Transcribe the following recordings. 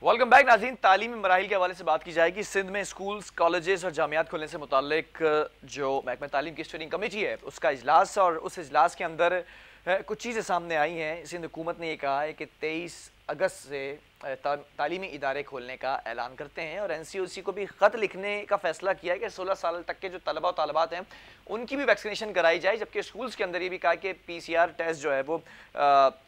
Welcome back नाज़रीन। तालीमी मराहिल के हवाले से बात की जाएगी। सिंध में स्कूल्स, कॉलेजेस और जामियात खुलने से मुतालिक जो महकमा तालीम की स्टीयरिंग कमेटी है उसका इजलास, और उस इजलास के अंदर कुछ चीज़ें सामने आई हैं। सिंध हुकूमत ने यह कहा है कि 23 अगस्त से तालीमी इदारे खोलने का ऐलान करते हैं, और NCOC को भी ख़त लिखने का फ़ैसला किया है कि 16 साल तक के जो तलबा और तालबात हैं उनकी भी वैक्सीनेशन कराई जाए। जबकि स्कूल्स के अंदर ये भी कहा कि PCR टेस्ट जो है वो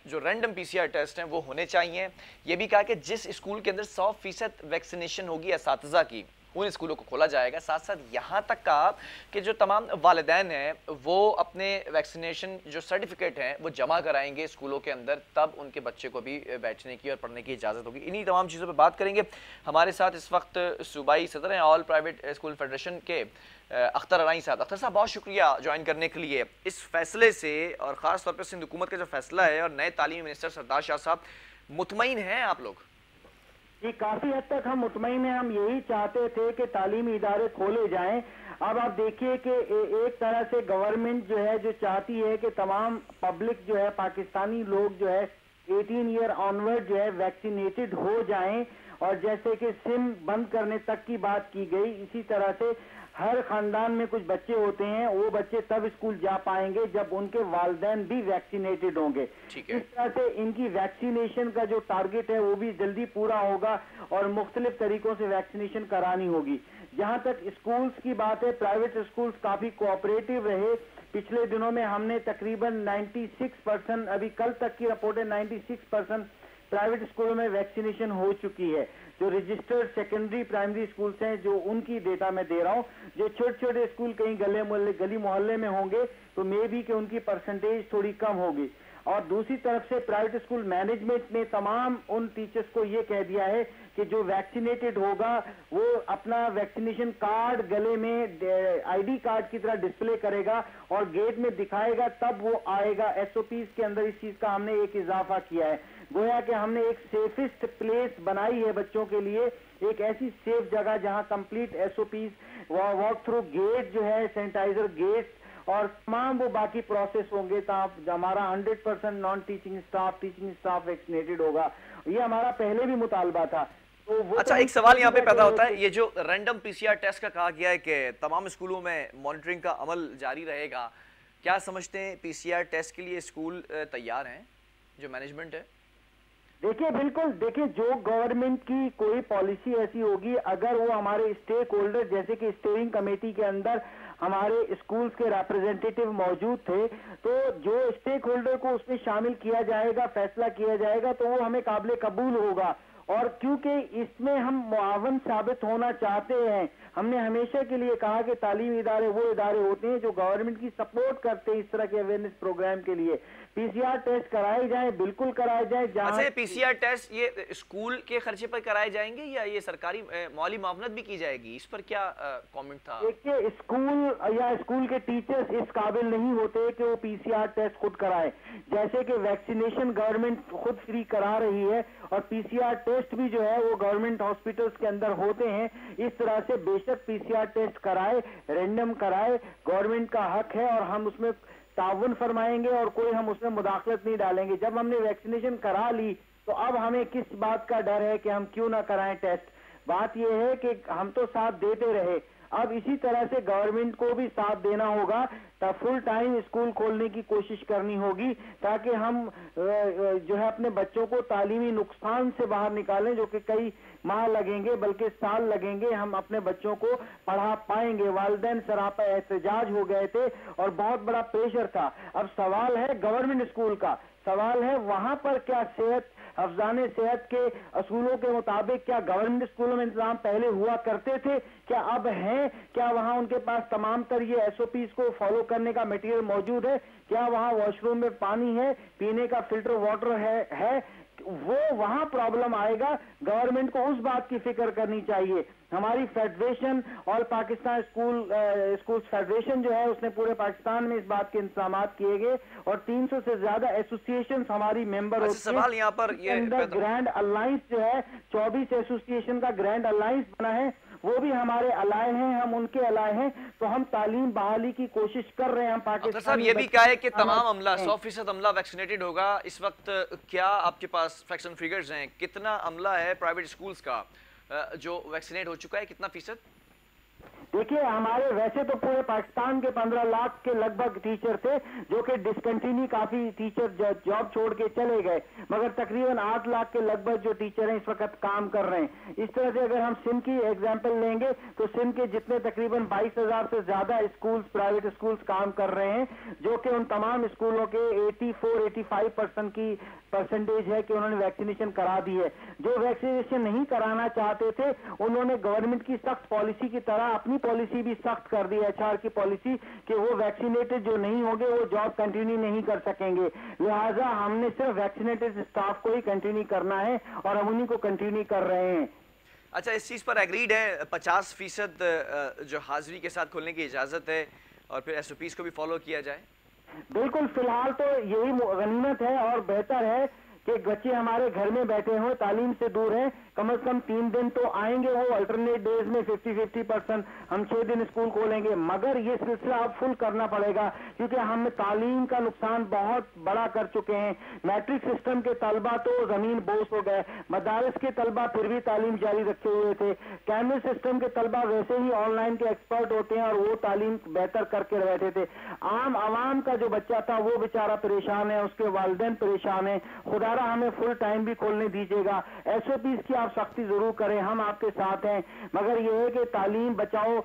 जो रैंडम PCR टेस्ट हैं वो होने चाहिए। ये भी कहा कि जिस स्कूल के अंदर 100% वैक्सीनेशन होगी असातिज़ा की, उन स्कूलों को खोला जाएगा। साथ साथ यहाँ तक कहा कि जो तमाम वालिदैन हैं वो अपने वैक्सीनेशन जो सर्टिफिकेट हैं वो जमा कराएंगे स्कूलों के अंदर, तब उनके बच्चे को भी बैठने की और पढ़ने की इजाज़त होगी। इन्हीं तमाम चीज़ों पर बात करेंगे। हमारे साथ इस वक्त सूबाई सदर हैं ऑल प्राइवेट स्कूल फेडरेशन के अख्तर अराई साहब। अख्तर साहब, बहुत शुक्रिया ज्वाइन करने के लिए। इस फैसले से और ख़ास तौर पर सिंध हुकूमत का जो फैसला है और नए तालीमी मिनिस्टर सरदार शाह साहब, मुतमईन हैं आप लोग? जी, काफी हद तक हम मुतमईन हैं। हम यही चाहते थे कि तालीमी इदारे खोले जाएं। अब आप देखिए कि एक तरह से गवर्नमेंट जो है जो चाहती है कि तमाम पब्लिक जो है, पाकिस्तानी लोग जो है 18 ईयर ऑनवर्ड जो है वैक्सीनेटेड हो जाएं, और जैसे कि सिम बंद करने तक की बात की गई, इसी तरह से हर खानदान में कुछ बच्चे होते हैं, वो बच्चे तब स्कूल जा पाएंगे जब उनके वालिदैन भी वैक्सीनेटेड होंगे। इस तरह से इनकी वैक्सीनेशन का जो टारगेट है वो भी जल्दी पूरा होगा और मुख्तलिफ तरीकों से वैक्सीनेशन करानी होगी। जहां तक स्कूल्स की बात है, प्राइवेट स्कूल्स काफी कोऑपरेटिव रहे। पिछले दिनों में हमने तकरीबन 96%, अभी कल तक की रिपोर्ट है 96% प्राइवेट स्कूलों में वैक्सीनेशन हो चुकी है। जो रजिस्टर्ड सेकेंडरी प्राइमरी स्कूल्स हैं, जो उनकी डेटा मैं दे रहा हूं, जो छोटे छोटे स्कूल कहीं गली मोहल्ले में होंगे तो मे बी कि उनकी परसेंटेज थोड़ी कम होगी। और दूसरी तरफ से प्राइवेट स्कूल मैनेजमेंट ने तमाम उन टीचर्स को ये कह दिया है कि जो वैक्सीनेटेड होगा वो अपना वैक्सीनेशन कार्ड गले में ID कार्ड की तरह डिस्प्ले करेगा और गेट में दिखाएगा, तब वो आएगा। SOPs के अंदर इस चीज का हमने एक इजाफा किया है। गोया कि हमने एक सेफेस्ट प्लेस बनाई है बच्चों के लिए, एक ऐसी सेफ जगह जहां complete SOPs walk through gate जो है, सैनिटाइजर गेट और तमाम वो बाकी प्रोसेस होंगे, तो हमारा 100% नॉन टीचिंग स्टाफ वैक्सीनेटेड होगा। ये हमारा पहले भी मुतालबा था। तो वो अच्छा, एक सवाल यहाँ पे पैदा होता है, ये जो रैंडम PCR टेस्ट का कहा गया है कि तमाम स्कूलों में मॉनिटरिंग का अमल जारी रहेगा, क्या समझते हैं PCR टेस्ट के लिए स्कूल तैयार हैं, जो मैनेजमेंट है? देखिए, बिल्कुल देखिए, जो गवर्नमेंट की कोई पॉलिसी ऐसी होगी, अगर वो हमारे स्टेक होल्डर जैसे कि स्टीयरिंग कमेटी के अंदर हमारे स्कूल्स के रिप्रेजेंटेटिव मौजूद थे, तो जो स्टेक होल्डर को उसमें शामिल किया जाएगा, फैसला किया जाएगा, तो वो हमें काबिल कबूल होगा। और क्योंकि इसमें हम मुआवन साबित होना चाहते हैं, हमने हमेशा के लिए कहा कि तालीमी इदारे वो इदारे होते हैं जो गवर्नमेंट की सपोर्ट करते हैं इस तरह के अवेयरनेस प्रोग्राम के लिए। PCR टेस्ट कराए जाएं, बिल्कुल कराए जाएं। अच्छा, PCR टेस्ट ये स्कूल के खर्चे पर कराए जाएंगे या ये सरकारी माली मावनत भी की जाएगी? इस पर क्या कमेंट था? देखिए, स्कूल या स्कूल के टीचर्स इस काबिल नहीं होते कि वो PCR टेस्ट खुद कराएं। जैसे कि वैक्सीनेशन गवर्नमेंट खुद फ्री करा रही है और PCR टेस्ट भी जो है वो गवर्नमेंट हॉस्पिटल्स के अंदर होते हैं। इस तरह से बेशक PCR टेस्ट कराए, रैंडम कराए, गवर्नमेंट का हक है और हम उसमें ताउन फरमाएंगे और कोई हम उसमें मुदाखलत नहीं डालेंगे। जब हमने वैक्सीनेशन करा ली तो अब हमें किस बात का डर है कि हम क्यों ना कराएं टेस्ट? बात यह है कि हम तो साथ देते रहे, अब इसी तरह से गवर्नमेंट को भी साथ देना होगा, तब फुल टाइम स्कूल खोलने की कोशिश करनी होगी ताकि हम जो है अपने बच्चों को तालीमी नुकसान से बाहर निकालें, जो कि कई माह लगेंगे बल्कि साल लगेंगे, हम अपने बच्चों को पढ़ा पाएंगे। वालिदैन सरापा एहतजाज हो गए थे और बहुत बड़ा प्रेशर था। अब सवाल है गवर्नमेंट स्कूल का, सवाल है वहां पर क्या सेहत अफजाने सेहत के असूलों के मुताबिक क्या गवर्नमेंट स्कूलों में इंतजाम पहले हुआ करते थे, क्या अब हैं? क्या वहां उनके पास तमाम तर ये SOPs को फॉलो करने का मटेरियल मौजूद है? क्या वहां वॉशरूम में पानी है, पीने का फिल्टर वाटर है? वो वहां प्रॉब्लम आएगा। गवर्नमेंट को उस बात की फिक्र करनी चाहिए। हमारी federation all Pakistan school federation जो है उसने पूरे पाकिस्तान में इस बात के इंतजाम किए गए और 300 से ज्यादा एसोसिएशन हमारी मेंबर होती हैं। सवाल यहाँ पर ये ग्रैंड अलायंस जो है 24 एसोसिएशन का ग्रैंड अलायंस बना है वो भी हमारे अलाय हैं, हम उनके अलाय हैं, तो हम तालीम बहाली की कोशिश कर रहे हैं। हम पाकिस्तान साहब ये भी कहा है कि तमाम अमला 100% अमला वैक्सीनेटेड होगा। इस वक्त क्या आपके पास फैक्शन फिगर्स हैं, कितना अमला है प्राइवेट स्कूल्स का जो वैक्सीनेट हो चुका है, कितना फीसद? देखिए, हमारे वैसे तो पूरे पाकिस्तान के 15 लाख के लगभग टीचर थे जो कि डिसकंटिन्यू, काफी टीचर जॉब छोड़ के चले गए, मगर तकरीबन 8 लाख के लगभग जो टीचर हैं इस वक्त काम कर रहे हैं। इस तरह से अगर हम सिंध की एग्जांपल लेंगे तो सिंध के जितने तकरीबन 22,000 से ज्यादा स्कूल्स, प्राइवेट स्कूल्स काम कर रहे हैं, जो कि उन तमाम स्कूलों के 84-85% की परसेंटेज है कि उन्होंने वैक्सीनेशन करा दी है। जो वैक्सीनेशन नहीं कराना चाहते थे उन्होंने गवर्नमेंट की सख्त पॉलिसी की तरह अपनी पॉलिसी भी सख्त कर दी, HR की पॉलिसी, कि वो वैक्सीनेटेड जो नहीं होंगे वो जॉब कंटिन्यू नहीं कर सकेंगे। लिहाजा हमने सिर्फ वैक्सीनेटेड स्टाफ को ही कंटिन्यू करना है और हम उन्हीं को कंटिन्यू कर रहे हैं। अच्छा, इस चीज़ पर एग्रीड है 50% जो हाजिरी के साथ खोलने की इजाज़त है और फिर SOPs को भी फॉलो किया जाए? बिल्कुल, फिलहाल तो यही गनीमत है और बेहतर है कि बच्चे हमारे घर में बैठे हों, तालीम से दूर हैं, कम से कम 3 दिन तो आएंगे वो अल्टरनेट डेज में 50-50%, हम 6 दिन स्कूल खोलेंगे, मगर ये सिलसिला अब फुल करना पड़ेगा क्योंकि हम तालीम का नुकसान बहुत बड़ा कर चुके हैं। मैट्रिक सिस्टम के तलबा तो जमीन बोझ हो गए, मदारिस के तलबा फिर भी तालीम जारी रखे हुए थे, कैमरे सिस्टम के तलबा वैसे ही ऑनलाइन के एक्सपर्ट होते हैं और वो तालीम बेहतर करके बैठे थे। आम आवाम का जो बच्चा था वो बेचारा परेशान है, उसके वालिदैन परेशान है। खुदारा हमें फुल टाइम भी खोलने दीजिएगा। SOPs की आप सख्ती जरूर करें, हम आपके साथ हैं, मगर यह है कि तालीम बचाओ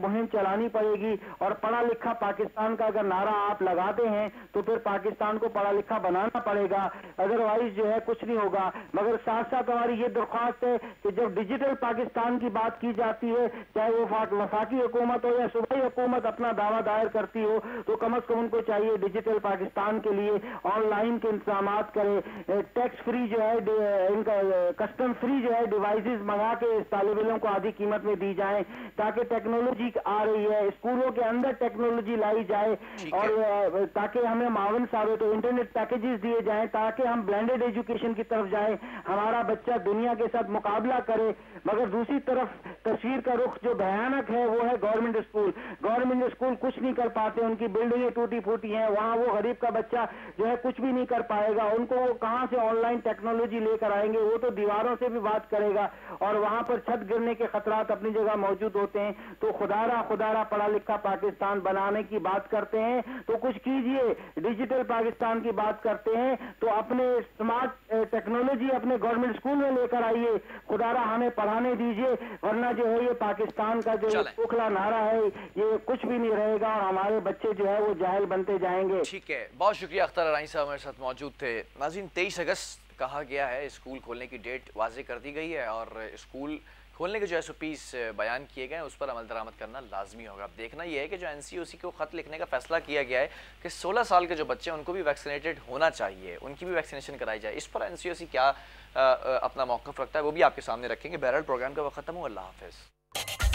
मुहिम चलानी पड़ेगी और पढ़ा लिखा पाकिस्तान का अगर नारा आप लगाते हैं तो फिर पाकिस्तान को पढ़ा लिखा बनाना पड़ेगा, अदरवाइज जो है कुछ नहीं होगा। मगर साथ साथ हमारी ये दरख्वास्त है कि जब डिजिटल पाकिस्तान की बात की जाती है, चाहे वो वफाकी हुकूमत हो या सूबाई हुकूमत अपना दावा दायर करती हो, तो कम से कम उनको चाहिए डिजिटल पाकिस्तान के लिए ऑनलाइन के इंतजाम करे, टैक्स फ्री जो है, इनका कस्टम फ्री जो है डिवाइसेस मंगा के इस तालिब इल्म को आधी कीमत में दी जाए, ताकि टेक्नोलॉजी आ रही है स्कूलों के अंदर टेक्नोलॉजी लाई जाए और ताकि हमें मावन साबित हो, इंटरनेट पैकेजेस दिए जाएं ताकि हम ब्लेंडेड एजुकेशन की तरफ जाएं, हमारा बच्चा दुनिया के साथ मुकाबला करे। मगर दूसरी तरफ तस्वीर का रुख जो भयानक है वो है गवर्नमेंट स्कूल। गवर्नमेंट स्कूल कुछ नहीं कर पाते, उनकी बिल्डिंगें टूटी फूटी हैं, वहां वो गरीब का बच्चा जो है कुछ भी नहीं कर पाएगा, उनको वो कहां से ऑनलाइन टेक्नोलॉजी लेकर आएंगे, वो तो दीवारों से भी बात करेगा और वहां पर छत गिरने के खतरात अपनी जगह मौजूद होते हैं। तो खुदारा पढ़ा लिखा पाकिस्तान बनाने की बात करते हैं तो कुछ कीजिए, डिजिटल पाकिस्तान की बात करते हैं तो अपने स्मार्ट टेक्नोलॉजी अपने गवर्नमेंट स्कूल में लेकर आइए, खुदारा हमें पढ़ाने दीजिए, वरना जो है ये पाकिस्तान का जो खोखला नारा है ये कुछ भी नहीं रहेगा और हमारे बच्चे जो है वो जाहिल बनते जाएंगे। ठीक है, बहुत शुक्रिया अख्तर अरानी साहब हमारे साथ मौजूद थे। नाज़रीन, 23 अगस्त कहा गया है, स्कूल खोलने की डेट वाजे कर दी गई है और स्कूल खोलने के जो SOPs बयान किए गए हैं उस पर अमल दरामद करना लाजमी होगा। अब देखना यह है कि जो NCOC को ख़त लिखने का फैसला किया गया है कि 16 साल के जो बच्चे हैं उनको भी वैक्सीनेटेड होना चाहिए, उनकी भी वैक्सीनेशन कराई जाए, इस पर NCOC क्या अपना मौक़िफ़ रखता है वो भी आपके सामने रखेंगे। बहरहाल प्रोग्राम का वक्त ख़त्म हुआ। अल्लाह हाफ़िज़।